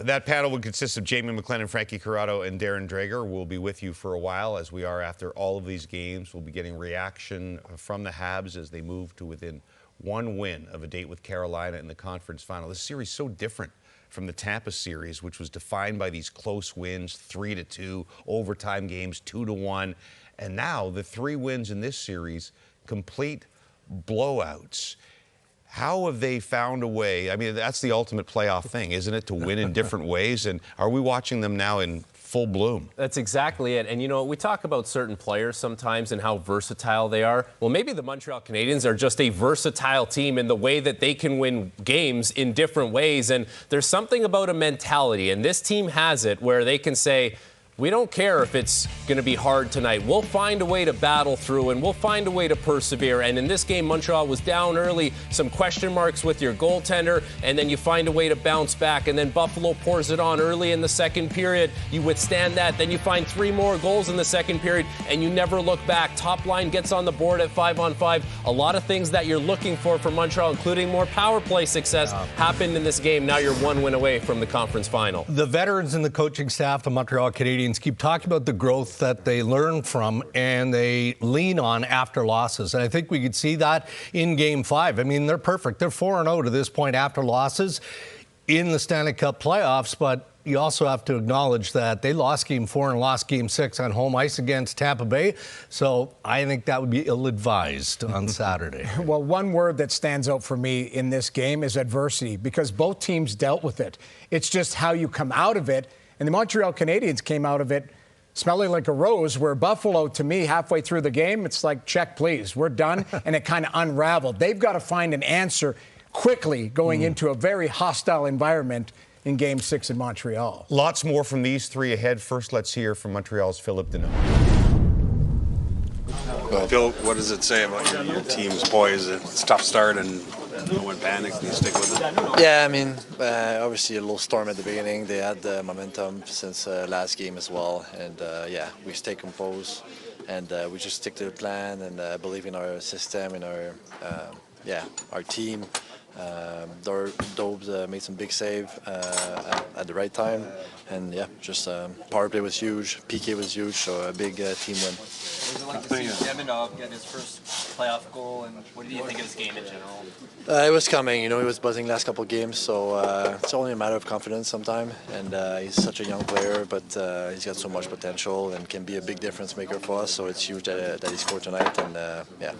That panel would consist of Jamie McLennan, Frankie Corrado, and Darren Drager. We'll be with you for a while, as we are after all of these games. We'll be getting reaction from the Habs as they move to within one win of a date with Carolina in the conference final. This series is so different from the Tampa series, which was defined by these close wins, 3-2, overtime games, 2-1. And now the 3 wins in this series, complete blowouts. How have they found a way? I mean, that's the ultimate playoff thing, isn't it, to win in different ways? And are we watching them now in full bloom? That's exactly it. And, you know, we talk about certain players sometimes and how versatile they are. Well, maybe the Montreal Canadiens are just a versatile team in the way that they can win games in different ways. And there's something about a mentality, and this team has it, where they can say, we don't care if it's going to be hard tonight. We'll find a way to battle through, and we'll find a way to persevere. And in this game, Montreal was down early, some question marks with your goaltender, and then you find a way to bounce back. And then Buffalo pours it on early in the second period. You withstand that. Then you find 3 more goals in the second period, and you never look back. Top line gets on the board at 5-on-5. A lot of things that you're looking for from Montreal, including more power play success, happened in this game. Now you're 1 win away from the conference final. The veterans and the coaching staff, the Montreal Canadiens, keep talking about the growth that they learn from and they lean on after losses. And I think we could see that in Game 5. I mean, they're perfect. They're 4-0 to this point after losses in the Stanley Cup playoffs, but you also have to acknowledge that they lost Game 4 and lost Game 6 on home ice against Tampa Bay. So I think that would be ill-advised on Saturday. Well, one word that stands out for me in this game is adversity, because both teams dealt with it. It's just how you come out of it. And the Montreal Canadiens came out of it smelling like a rose, where Buffalo, to me, halfway through the game, it's like, check, please, we're done. And it kind of unraveled. They've got to find an answer quickly going into a very hostile environment in Game 6 in Montreal. Lots more from these 3 ahead. First, let's hear from Montreal's Philip Danault. Phil, what does it say about your team's poise? It's a tough start and no one panics. Do you stick with it? Yeah, I mean, obviously a little storm at the beginning. They had the momentum since last game as well. And, yeah, we stay composed and we just stick to the plan and believe in our system, in our team. Dobes made some big save at the right time. And, yeah, just power play was huge. PK was huge, so a big team win. What was it like to see Demidov get his first playoff goal, and what do you think of his game in general? It was coming, you know, he was buzzing last couple of games, so it's only a matter of confidence sometime. And he's such a young player, but he's got so much potential and can be a big difference maker for us, so it's huge that he scored tonight. And yeah,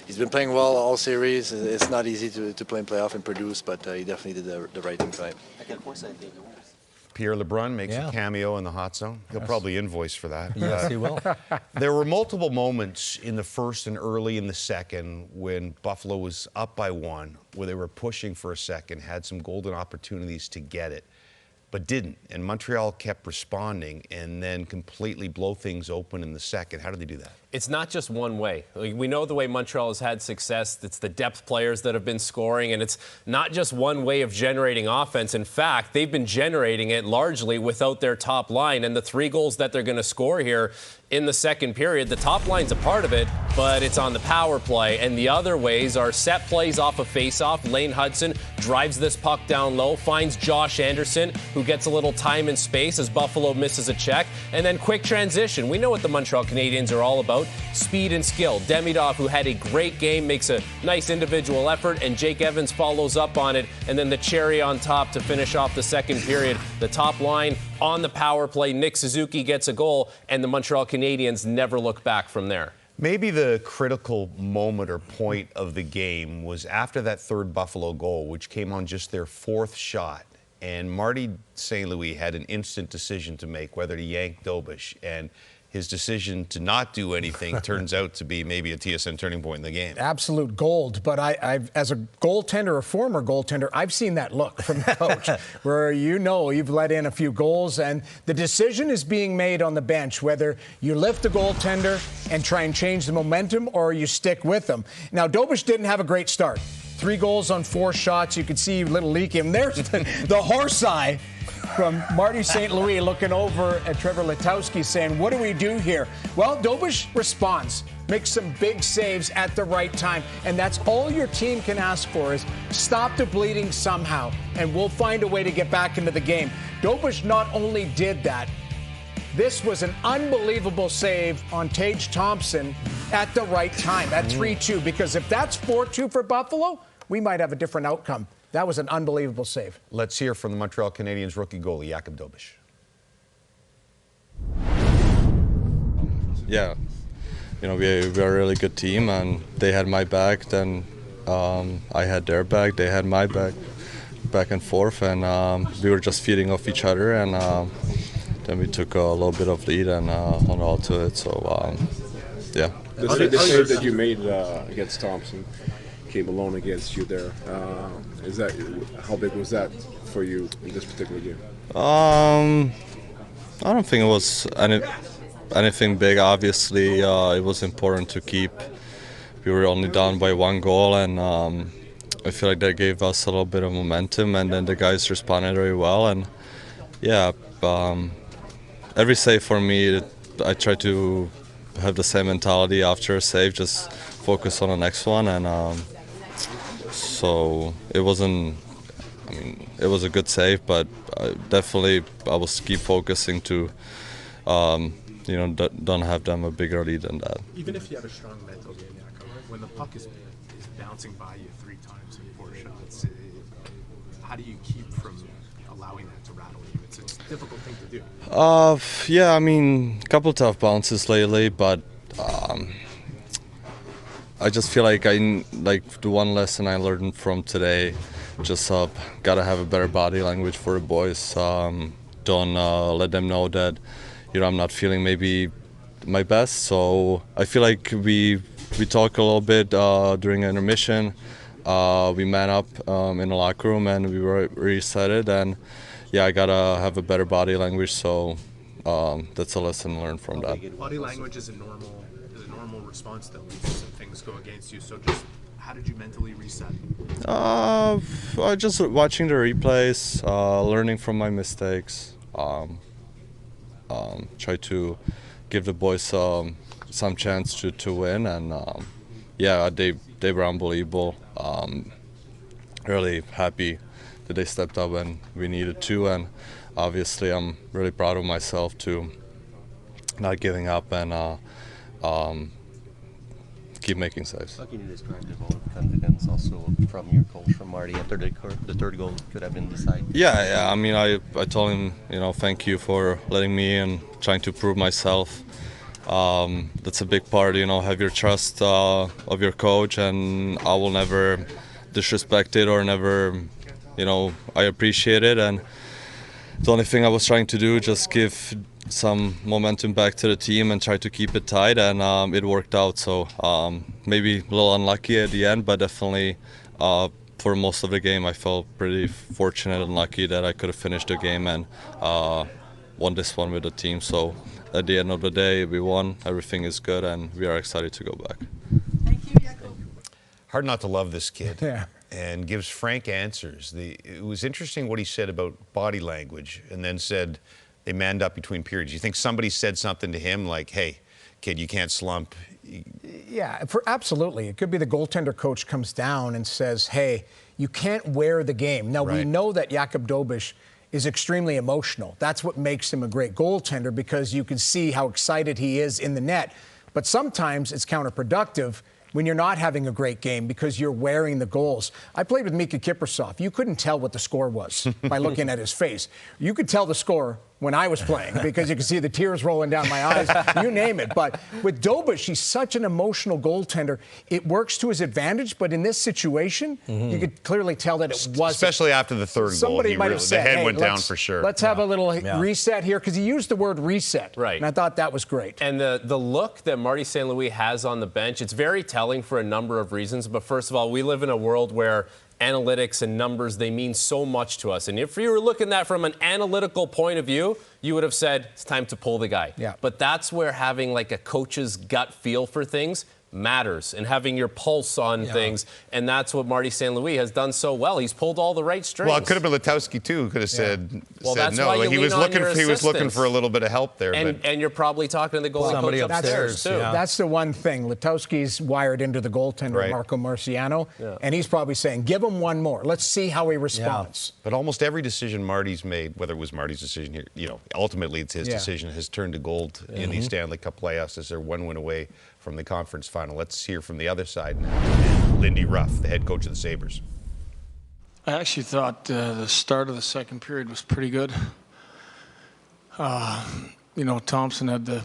he's been playing well all series. It's not easy to play in playoff and produce, but he definitely did the right thing tonight. Pierre LeBrun makes a cameo in the Hot Zone. He'll probably invoice for that. Yes, he will. There were multiple moments in the first and early in the second when Buffalo was up by 1, where they were pushing for a second, had some golden opportunities to get it, but didn't. And Montreal kept responding and then completely blow things open in the second. How did they do that? It's not just one way. We know the way Montreal has had success. It's the depth players that have been scoring, and it's not just one way of generating offense. In fact, they've been generating it largely without their top line, and the 3 goals that they're going to score here in the second period, the top line's a part of it, but it's on the power play, and the other ways are set plays off a face-off. Lane Hudson drives this puck down low, finds Josh Anderson, who gets a little time and space as Buffalo misses a check, and then quick transition. We know what the Montreal Canadiens are all about. Speed and skill. Demidov, who had a great game, makes a nice individual effort, and Jake Evans follows up on it. And then the cherry on top to finish off the second period. The top line on the power play. Nick Suzuki gets a goal, and the Montreal Canadiens never look back from there. Maybe the critical moment or point of the game was after that 3rd Buffalo goal, which came on just their 4th shot. And Marty St. Louis had an instant decision to make, whether to yank Dobes. And his decision to not do anything turns out to be maybe a TSN turning point in the game. Absolute gold. But I've, as a goaltender, a former goaltender, I've seen that look from the coach where you've let in a few goals and the decision is being made on the bench whether you lift the goaltender and try and change the momentum or you stick with them. Now, Dobes didn't have a great start. 3 goals on 4 shots. You could see a little leak in. There's the horse eye from Marty St. Louis looking over at Trevor Letowski saying, what do we do here? Well, Dobes responds. make some big saves at the right time. And that's all your team can ask for is stop the bleeding somehow, and we'll find a way to get back into the game. Dobes not only did that, this was an unbelievable save on Tage Thompson at the right time, at 3-2, because if that's 4-2 for Buffalo, we might have a different outcome. That was an unbelievable save. Let's hear from the Montreal Canadiens rookie goalie, Jakub Dobes. Yeah, we are a really good team, and they had my back, then I had their back, they had my back and forth, and we were just feeding off each other, and then we took a little bit of lead and hung on to it, so yeah. The save that you made against Thompson came alone against you there. How big was that for you in this particular game? I don't think it was anything big. Obviously, it was important to keep. We were only down by 1 goal, and I feel like that gave us a little bit of momentum, and then the guys responded very well. And yeah, every save for me, I try to have the same mentality after a save, just focus on the next one, and so it wasn't. I mean, it was a good save, but definitely I will keep focusing to, don't have them a bigger lead than that. Even if you have a strong mental game, when the puck is bouncing by you 3 times in 4 shots, how do you keep from allowing that to rattle you? It's a difficult thing to do. Yeah, I mean, a couple tough bounces lately, but I just feel like the one lesson I learned from today, just gotta have a better body language for the boys. Don't let them know that I'm not feeling maybe my best. So I feel like we talked a little bit during intermission. We man up in the locker room, and we were really excited. And yeah, I gotta have a better body language. So that's a lesson learned from that. Body language is a normal response though when some things go against you. So just how did you mentally reset? Just watching the replays, learning from my mistakes. Try to give the boys some chance to win, and yeah, they were unbelievable. Really happy that they stepped up when we needed to, and obviously I'm really proud of myself to not giving up and keep making saves. How can you describe the vote of confidence also from your coach, from Marty, after the third goal could have been decided? Yeah. I mean, I told him, thank you for letting me and trying to prove myself. That's a big part, have your trust of your coach, and I will never disrespect it or never, I appreciate it. And the only thing I was trying to do, just give some momentum back to the team and try to keep it tight, and it worked out. So maybe a little unlucky at the end, but definitely for most of the game I felt pretty fortunate and lucky that I could have finished the game and won this one with the team. So at the end of the day, we won, everything is good, and we are excited to go back. Thank you, Jakub. Hard not to love this kid. Yeah. And gives frank answers. It was interesting what he said about body language, and then said they manned up between periods. You think somebody said something to him like, hey, kid, you can't slump? Yeah, absolutely. It could be the goaltender coach comes down and says, hey, you can't wear the game. Now, we know that Jakub Dobes is extremely emotional. That's what makes him a great goaltender, because you can see how excited he is in the net. But sometimes it's counterproductive when you're not having a great game because you're wearing the goals. I played with Mika Kiprusoff. You couldn't tell what the score was by looking at his face. You could tell the score when I was playing because you could see the tears rolling down my eyes, you name it. But with Dobes, he's such an emotional goaltender. It works to his advantage, but in this situation, you could clearly tell that it wasn't. Especially after the third Somebody goal. might have said, the head hey, went down for sure. Let's have a little reset here, because he used the word reset. Right. And I thought that was great. And the look that Marty St. Louis has on the bench, it's very telling for a number of reasons. But first of all, we live in a world where analytics and numbers, they mean so much to us. And if you were looking at that from an analytical point of view, you would have said, it's time to pull the guy. Yeah. But that's where having like a coach's gut feel for things matters and having your pulse on things. And that's what Marty St. Louis has done so well. He's pulled all the right strings. Well, it could have been Letowski, too, who could have said that's no. why you He was looking for a little bit of help there. And you're probably talking to the goalie coach upstairs, too. That's the one thing. Letowski's wired into the goaltender, Marco Marciano, and he's probably saying, give him one more. Let's see how he responds. But almost every decision Marty's made, whether it was Marty's decision here, ultimately it's his decision, has turned to gold in the Stanley Cup playoffs as they're one win away from the conference final. Let's hear from the other side now. And Lindy Ruff, the head coach of the Sabres. I actually thought the start of the second period was pretty good. Thompson had the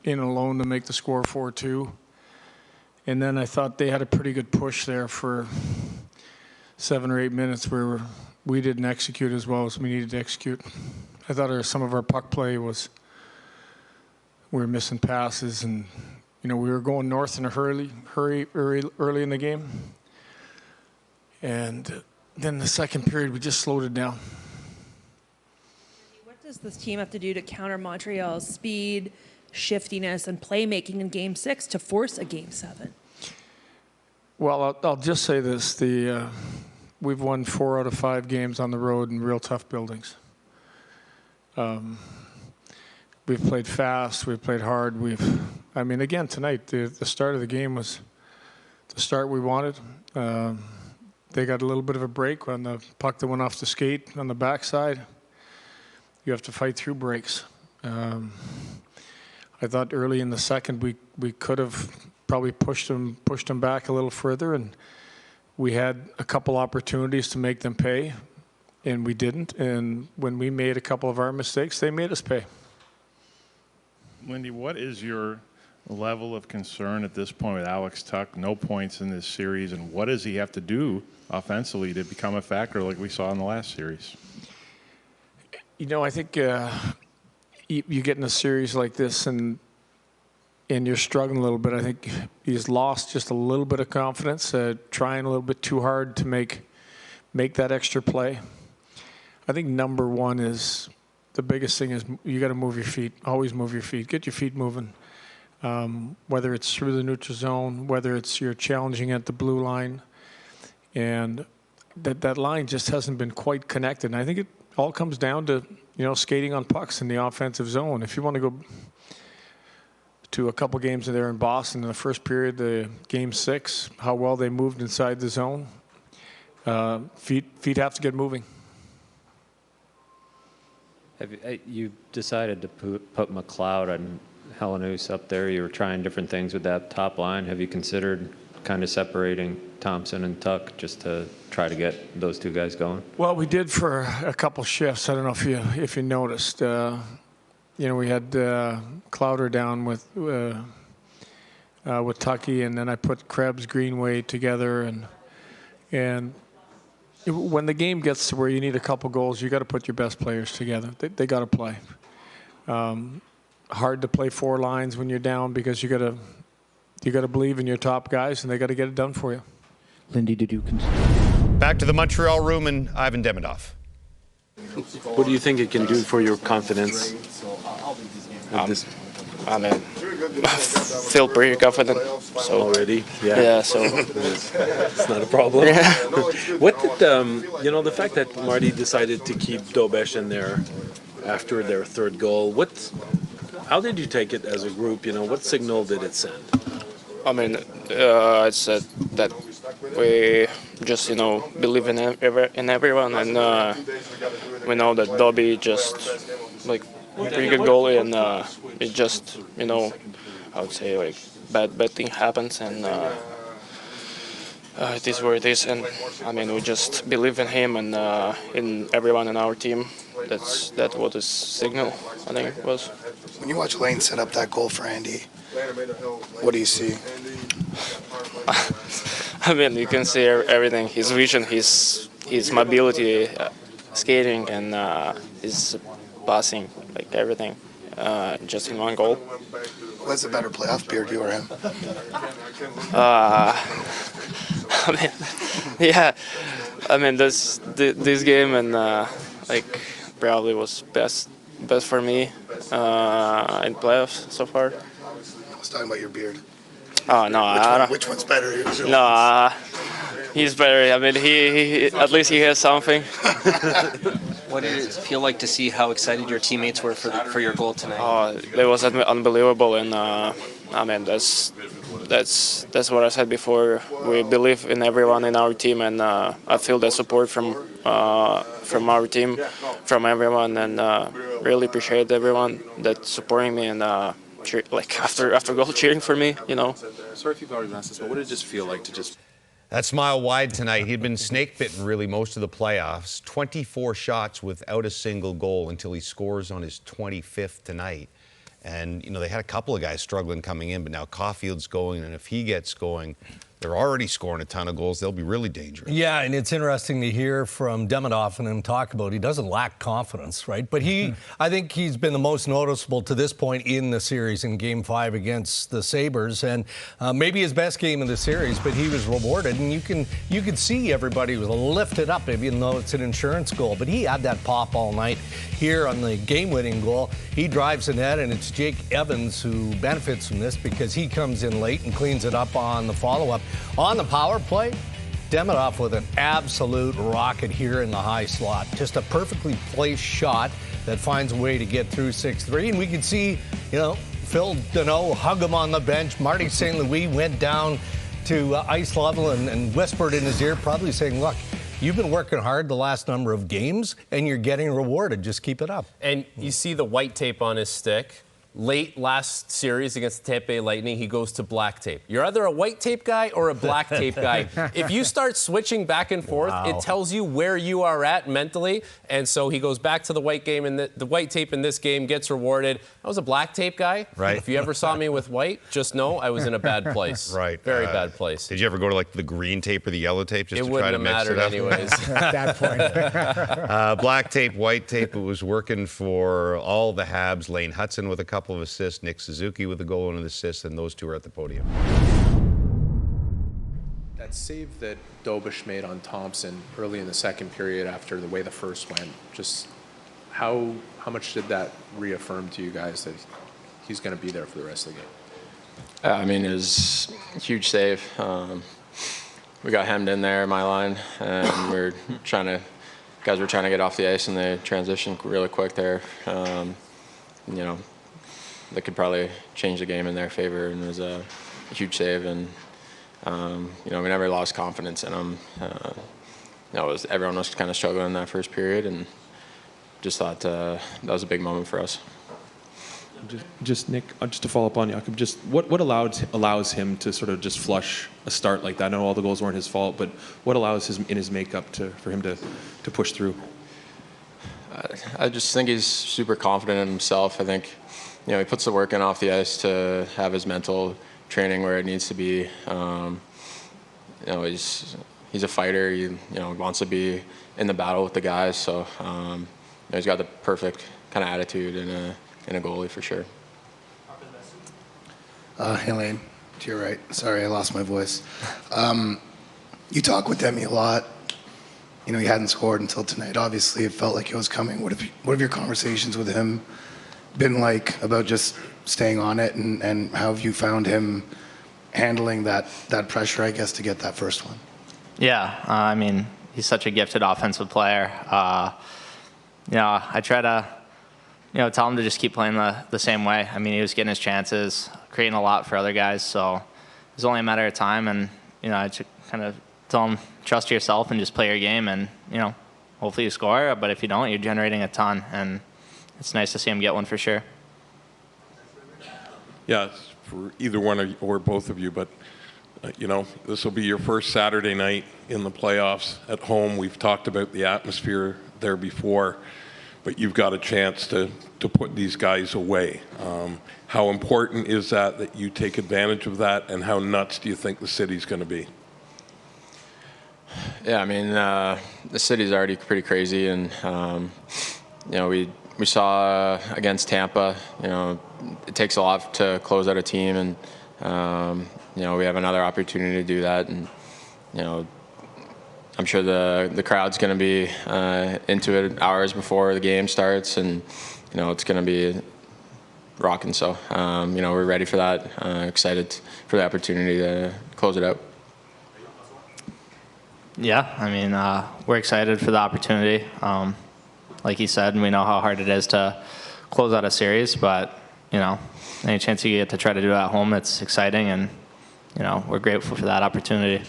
in alone to make the score 4-2. And then I thought they had a pretty good push there for 7 or 8 minutes where we didn't execute as well as we needed to execute. I thought some of our puck play we were missing passes, and we were going north in a hurry early in the game. And then the second period, we just slowed it down. What does this team have to do to counter Montreal's speed, shiftiness, and playmaking in Game 6 to force a Game 7? Well, I'll just say this. We've won 4 out of 5 games on the road in real tough buildings. We've played fast. We've played hard. Again, tonight, the start of the game was the start we wanted. They got a little bit of a break on the puck that went off the skate on the backside. You have to fight through breaks. I thought early in the second we could have probably pushed them back a little further, and we had a couple opportunities to make them pay, and we didn't. And when we made a couple of our mistakes, they made us pay. Lindy, what is your level of concern at this point with Alex Tuch? No points in this series, and what does he have to do offensively to become a factor like we saw in the last series? I think you get in a series like this and you're struggling a little bit. I think he's lost just a little bit of confidence, trying a little bit too hard to make that extra play. I think number one is the biggest thing is you got to move your feet. Always move your feet. Get your feet moving. Whether it's through the neutral zone, whether it's you're challenging at the blue line, and that line just hasn't been quite connected. And I think it all comes down to skating on pucks in the offensive zone. If you want to go to a couple games there in Boston in the first period, the Game 6, how well they moved inside the zone. Feet have to get moving. You decided to put McLeod and Helenius up there. You were trying different things with that top line. Have you considered kind of separating Thompson and Tuch just to try to get those two guys going? Well, we did for a couple shifts. I don't know if you noticed. We had Clowder down with Tucky, and then I put Krebs, Greenway together, and when the game gets to where you need a couple goals, you got to put your best players together. They got to play. Hard to play 4 lines when you're down because you got to believe in your top guys, and they got to get it done for you. Lindy, did you consider? Back to the Montreal room and Ivan Demidov. What do you think it can do for your confidence? Feel pretty confident. So already, so it's not a problem. Yeah. What did the fact that Marty decided to keep Dobes in there after their third goal? How did you take it as a group? What signal did it send? It said that we just believe in everyone, and we know that Dobby just pretty good goalie, and it just I would say bad thing happens, and it is where it is, and we just believe in him and in everyone in our team. That's what his signal, I think it was. When you watch Lane set up that goal for Andy, what do you see? You can see everything. His vision, his mobility, skating, and his passing, everything, just in one goal. What's a better playoff beard, you or him? This game and probably was best for me in playoffs so far. I was talking about your beard. Oh no, I don't. Which one's better? No, he's better. I mean, he at least he has something. What did it feel like to see how excited your teammates were for your goal tonight? Oh, it was unbelievable, and I mean that's what I said before. We believe in everyone in our team, and I feel the support from our team, from everyone, and really appreciate everyone that's supporting me and like after goal cheering for me. Sorry if you've already asked this, but what did it just feel like to just? That smile wide tonight. He'd been snake bitten really most of the playoffs. 24 shots without a single goal until he scores on his 25th tonight. And, they had a couple of guys struggling coming in, but now Caufield's going, and if he gets going, they're already scoring a ton of goals. They'll be really dangerous. Yeah, and it's interesting to hear from Demidov and him talk about he doesn't lack confidence, right? But I think he's been the most noticeable to this point in the series in Game 5 against the Sabres, and maybe his best game of the series, but he was rewarded, and you could see everybody was lifted up, even though it's an insurance goal. But he had that pop all night here on the game-winning goal. He drives the net, and it's Jake Evans who benefits from this because he comes in late and cleans it up on the follow-up. On the power play, Demidov with an absolute rocket here in the high slot. Just a perfectly placed shot that finds a way to get through 6-3. And we could see, Phil Danault hug him on the bench. Marty St. Louis went down to ice level and whispered in his ear, probably saying, look, you've been working hard the last number of games, and you're getting rewarded. Just keep it up. And you see the white tape on his stick. Late last series against the Tampa Bay Lightning, he goes to black tape. You're either a white tape guy or a black tape guy. If you start switching back and forth, it tells you where you are at mentally. And so he goes back to the white game, and the white tape in this game gets rewarded. I was a black tape guy. Right. If you ever saw me with white, just know I was in a bad place. Right. Very bad place. Did you ever go to the green tape or the yellow tape just to try to mix it up? It wouldn't have mattered anyways. At that point. Black tape, white tape, it was working for all the Habs. Lane Hutson with a couple of assists, Nick Suzuki with a goal and an assist, and those two are at the podium. That save that Dobes made on Thompson early in the second period after the way the first went, just how much did that reaffirm to you guys that he's going to be there for the rest of the game? I mean, it was a huge save. We got hemmed in there, my line, and guys were trying to get off the ice, and they transitioned really quick there. They could probably change the game in their favor, and it was a huge save. And we never lost confidence in them. Everyone was kind of struggling in that first period, and just thought that was a big moment for us. Just Nick, just to follow up on Jakub, just what allows him to sort of just flush a start like that? I know all the goals weren't his fault, but what allows in his makeup for him to push through? I just think he's super confident in himself. I think he puts the work in off the ice to have his mental training where it needs to be. He's a fighter. He wants to be in the battle with the guys. So he's got the perfect kind of attitude in a goalie for sure. Hey Lane, to your right. Sorry, I lost my voice. You talk with Demi a lot. He hadn't scored until tonight. Obviously, it felt like it was coming. What have your conversations with him been like about just staying on it, and how have you found him handling that pressure, I guess, to get that first one? Yeah, I mean, he's such a gifted offensive player. I try to, tell him to just keep playing the same way. I mean, he was getting his chances, creating a lot for other guys, so it was only a matter of time. And I just kind of tell him, trust yourself and just play your game, and hopefully you score. But if you don't, you're generating a ton, and it's nice to see him get one for sure. Yeah, for either one or both of you, but this will be your first Saturday night in the playoffs at home. We've talked about the atmosphere there before, but you've got a chance to put these guys away. How important is that you take advantage of that, and how nuts do you think the city's going to be? Yeah, I mean, the city's already pretty crazy, and we saw against Tampa, it takes a lot to close out a team, and we have another opportunity to do that, and I'm sure the crowd's going to be into it hours before the game starts, and it's going to be rocking. So, we're ready for that. Excited for the opportunity to close it out. Yeah, I mean, we're excited for the opportunity. Like he said, we know how hard it is to close out a series, but, any chance you get to try to do it at home, it's exciting, and, we're grateful for that opportunity.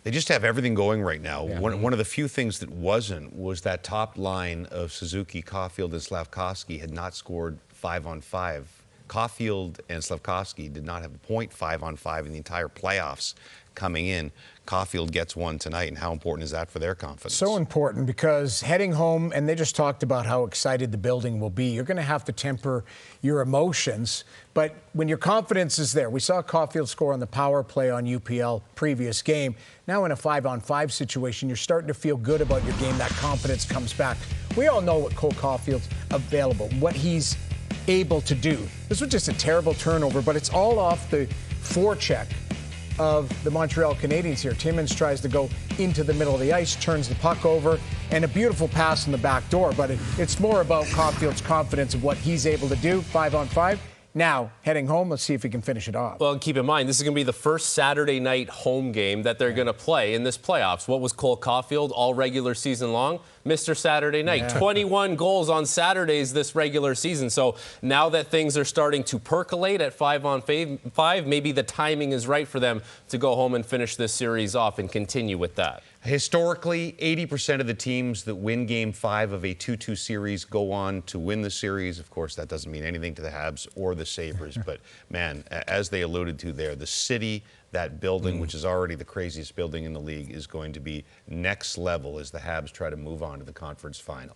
They just have everything going right now. Yeah. One of the few things that wasn't was that top line of Suzuki, Caufield, and Slafkovsky had not scored 5-on-5. Caufield and Slafkovsky did not have a point 5-on-5 in the entire playoffs coming in. Caufield gets one tonight, and how important is that for their confidence? So important, because heading home, and they just talked about how excited the building will be. You're going to have to temper your emotions, but when your confidence is there, we saw Caufield score on the power play on UPL previous game. Now in a 5-on-5 situation, you're starting to feel good about your game. That confidence comes back. We all know what Cole Caufield's available, what he's able to do. This was just a terrible turnover, but it's all off the forecheck of the Montreal Canadiens here. Timmins tries to go into the middle of the ice, turns the puck over, and a beautiful pass in the back door. But it's more about Caufield's confidence of what he's able to do, 5-on-5. Now, heading home, let's see if he can finish it off. Well, keep in mind, this is going to be the first Saturday night home game that they're going to play in this playoffs. What was Cole Caufield all regular season long? Mr. Saturday night. Yeah. 21 goals on Saturdays this regular season. So now that things are starting to percolate at 5-on-5, maybe the timing is right for them to go home and finish this series off and continue with that. Historically, 80% of the teams that win Game 5 of a 2-2 series go on to win the series. Of course, that doesn't mean anything to the Habs or the Sabres. But, man, as they alluded to there, the city, that building, which is already the craziest building in the league, is going to be next level as the Habs try to move on to the conference final.